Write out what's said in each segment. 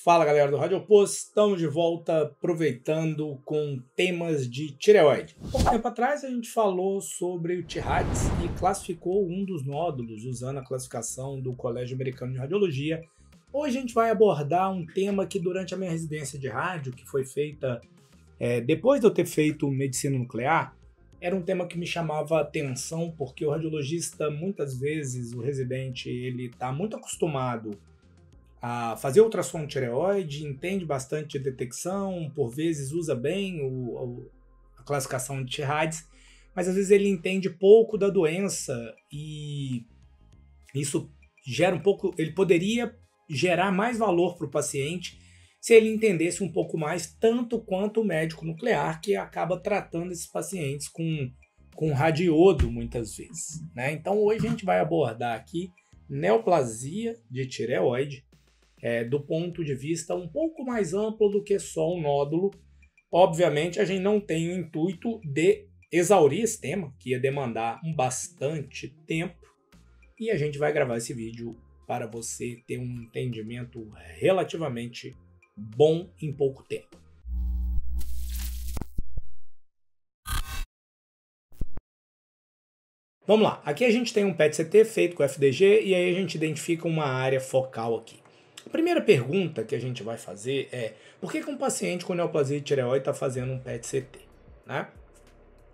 Fala galera do Rádio Oposto, estamos de volta aproveitando com temas de tireoide. Pouco tempo atrás a gente falou sobre o TIRADS e classificou um dos nódulos usando a classificação do Colégio Americano de Radiologia. Hoje a gente vai abordar um tema que durante a minha residência de rádio, que foi feita depois de eu ter feito medicina nuclear, era um tema que me chamava a atenção porque o radiologista, muitas vezes, o residente, ele está muito acostumado a fazer ultrassom tireoide, entende bastante de detecção, por vezes usa bem a classificação de TIRADS, mas às vezes ele entende pouco da doença e isso gera um pouco, ele poderia gerar mais valor para o paciente se ele entendesse um pouco mais, tanto quanto o médico nuclear, que acaba tratando esses pacientes com radiodo muitas vezes, né? Então hoje a gente vai abordar aqui neoplasia de tireoide, do ponto de vista um pouco mais amplo do que só um nódulo. Obviamente a gente não tem o intuito de exaurir esse tema, que ia demandar bastante tempo, e a gente vai gravar esse vídeo para você ter um entendimento relativamente bom em pouco tempo. Vamos lá, aqui a gente tem um PET-CT feito com FDG e aí a gente identifica uma área focal aqui. A primeira pergunta que a gente vai fazer é: por que um paciente com neoplasia de tireoide está fazendo um PET-CT? Né?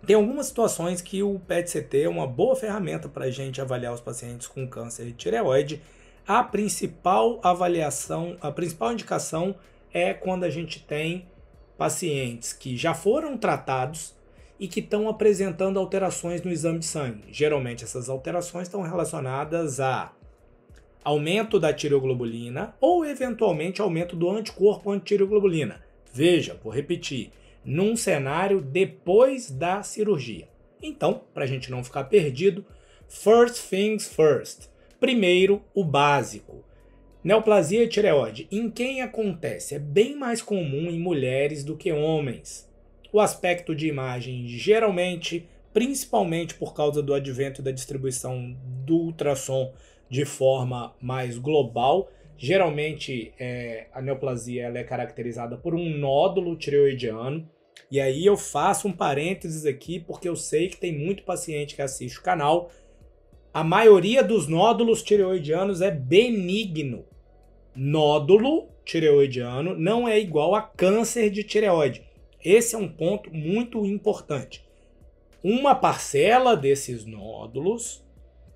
Tem algumas situações que o PET-CT é uma boa ferramenta para a gente avaliar os pacientes com câncer de tireoide. A principal avaliação, a principal indicação é quando a gente tem pacientes que já foram tratados e que estão apresentando alterações no exame de sangue. Geralmente essas alterações estão relacionadas a aumento da tireoglobulina ou eventualmente aumento do anticorpo anti-tireoglobulina. Veja, vou repetir, num cenário depois da cirurgia. Então, para a gente não ficar perdido, first things first. Primeiro, o básico. Neoplasia de tireoide, em quem acontece? É bem mais comum em mulheres do que homens. O aspecto de imagem, geralmente, principalmente por causa do advento e da distribuição do ultrassom de forma mais global, geralmente a neoplasia ela é caracterizada por um nódulo tireoidiano. E aí eu faço um parênteses aqui porque eu sei que tem muito paciente que assiste o canal. A maioria dos nódulos tireoidianos é benigno. Nódulo tireoidiano não é igual a câncer de tireoide. Esse é um ponto muito importante. Uma parcela desses nódulos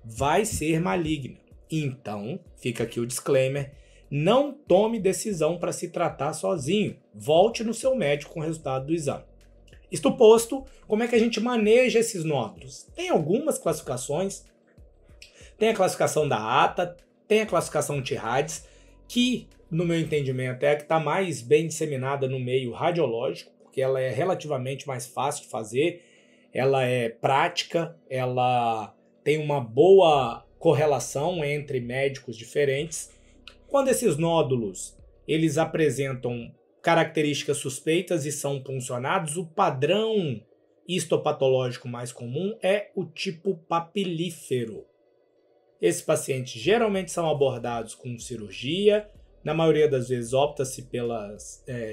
vai ser maligna. Então, fica aqui o disclaimer, não tome decisão para se tratar sozinho. Volte no seu médico com o resultado do exame. Isto posto, como é que a gente maneja esses nódulos? Tem algumas classificações. Tem a classificação da ATA, tem a classificação TIRADS, que, no meu entendimento, é a que está mais bem disseminada no meio radiológico, porque ela é relativamente mais fácil de fazer, ela é prática, ela tem uma boa correlação entre médicos diferentes. Quando esses nódulos eles apresentam características suspeitas e são puncionados, o padrão histopatológico mais comum é o tipo papilífero. Esses pacientes geralmente são abordados com cirurgia, na maioria das vezes opta-se pela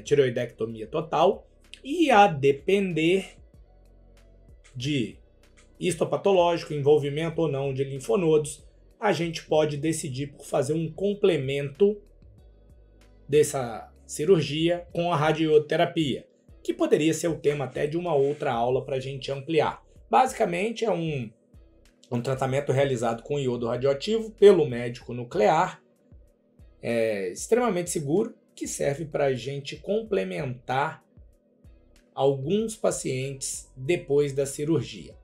tireoidectomia total, e a depender de histopatológico, envolvimento ou não de linfonodos, a gente pode decidir por fazer um complemento dessa cirurgia com a radioterapia, que poderia ser o tema até de uma outra aula para a gente ampliar. Basicamente é um tratamento realizado com iodo radioativo pelo médico nuclear, extremamente seguro, que serve para a gente complementar alguns pacientes depois da cirurgia.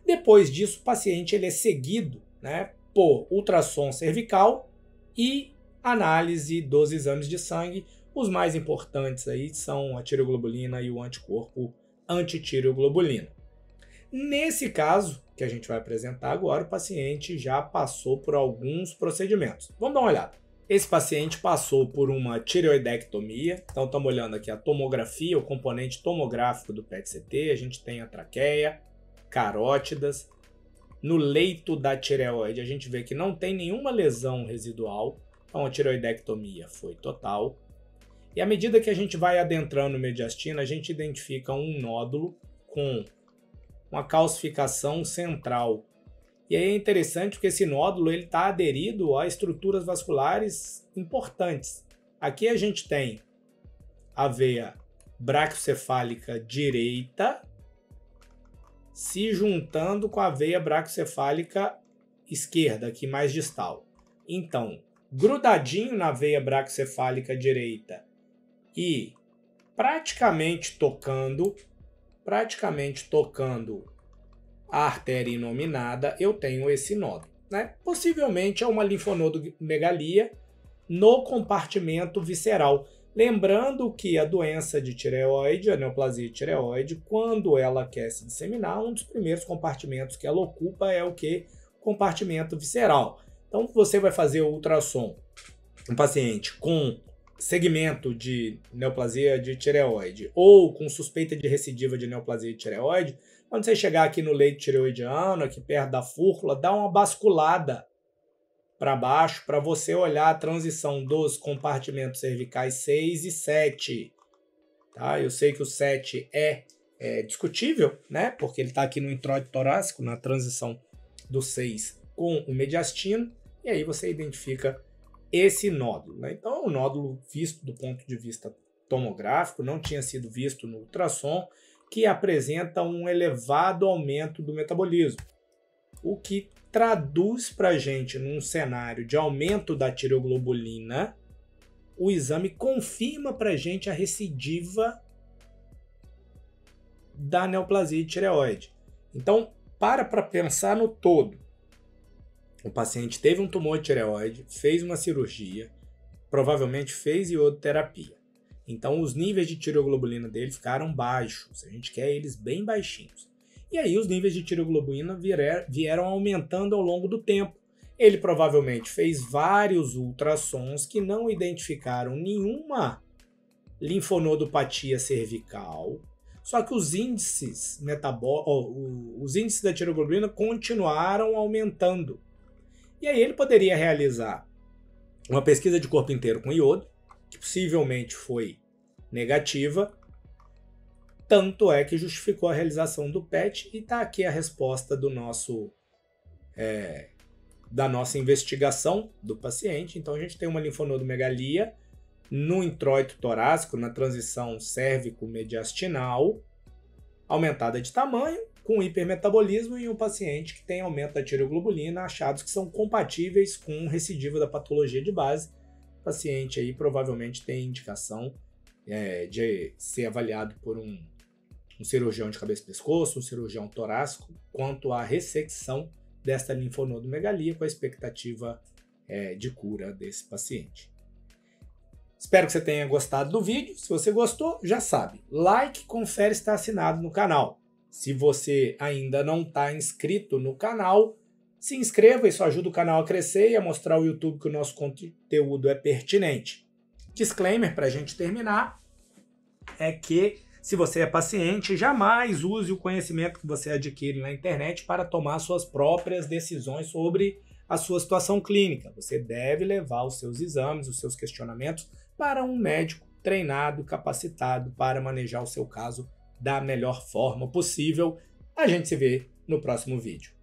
Depois disso, o paciente ele é seguido, né, por ultrassom cervical e análise dos exames de sangue. Os mais importantes aí são a tireoglobulina e o anticorpo anti-tireoglobulina. Nesse caso, que a gente vai apresentar agora, o paciente já passou por alguns procedimentos. Vamos dar uma olhada. Esse paciente passou por uma tireoidectomia, então estamos olhando aqui a tomografia, o componente tomográfico do PET-CT, a gente tem a traqueia, carótidas. No leito da tireoide, a gente vê que não tem nenhuma lesão residual, então a tireoidectomia foi total. E à medida que a gente vai adentrando o mediastino, a gente identifica um nódulo com uma calcificação central. E aí é interessante porque esse nódulo está aderido a estruturas vasculares importantes. Aqui a gente tem a veia braquiocefálica direita se juntando com a veia braquiocefálica esquerda, aqui mais distal. Então, grudadinho na veia braquiocefálica direita e praticamente tocando a artéria inominada, eu tenho esse nódulo, né? Possivelmente é uma linfonodomegalia no compartimento visceral. Lembrando que a doença de tireoide, a neoplasia de tireoide, quando ela quer se disseminar, um dos primeiros compartimentos que ela ocupa é o que? Compartimento visceral. Então você vai fazer o ultrassom, um paciente com segmento de neoplasia de tireoide ou com suspeita de recidiva de neoplasia de tireoide, quando você chegar aqui no leito tireoidiano, aqui perto da fúrcula, dá uma basculada para baixo para você olhar a transição dos compartimentos cervicais 6 e 7. Tá? Eu sei que o 7 é discutível, né? Porque ele está aqui no introito torácico, na transição do 6 com o mediastino, e aí você identifica esse nódulo, né? Então, o nódulo visto do ponto de vista tomográfico, não tinha sido visto no ultrassom, que apresenta um elevado aumento do metabolismo, o que traduz para a gente, num cenário de aumento da tireoglobulina, o exame confirma para a gente a recidiva da neoplasia de tireoide. Então, para pensar no todo. O paciente teve um tumor de tireoide, fez uma cirurgia, provavelmente fez iodoterapia. Então, os níveis de tireoglobulina dele ficaram baixos. A gente quer eles bem baixinhos. E aí, os níveis de tireoglobulina vieram aumentando ao longo do tempo. Ele provavelmente fez vários ultrassons que não identificaram nenhuma linfonodopatia cervical. Só que os índices da tireoglobulina continuaram aumentando. E aí ele poderia realizar uma pesquisa de corpo inteiro com iodo, que possivelmente foi negativa, tanto é que justificou a realização do PET, e está aqui a resposta da nossa investigação do paciente. Então a gente tem uma linfonodomegalia no introito torácico, na transição cérvico-mediastinal, aumentada de tamanho, com hipermetabolismo, em um paciente que tem aumento da tireoglobulina, achados que são compatíveis com recidiva da patologia de base. O paciente aí provavelmente tem indicação de ser avaliado por um cirurgião de cabeça e pescoço, um cirurgião torácico, quanto à ressecção desta linfonodomegalia, com a expectativa de cura desse paciente. Espero que você tenha gostado do vídeo. Se você gostou, já sabe, like, confere se está assinado no canal. Se você ainda não está inscrito no canal, se inscreva, isso ajuda o canal a crescer e a mostrar ao YouTube que o nosso conteúdo é pertinente. Disclaimer para a gente terminar é que, se você é paciente, jamais use o conhecimento que você adquire na internet para tomar suas próprias decisões sobre a sua situação clínica. Você deve levar os seus exames, os seus questionamentos para um médico treinado, capacitado para manejar o seu caso da melhor forma possível. A gente se vê no próximo vídeo.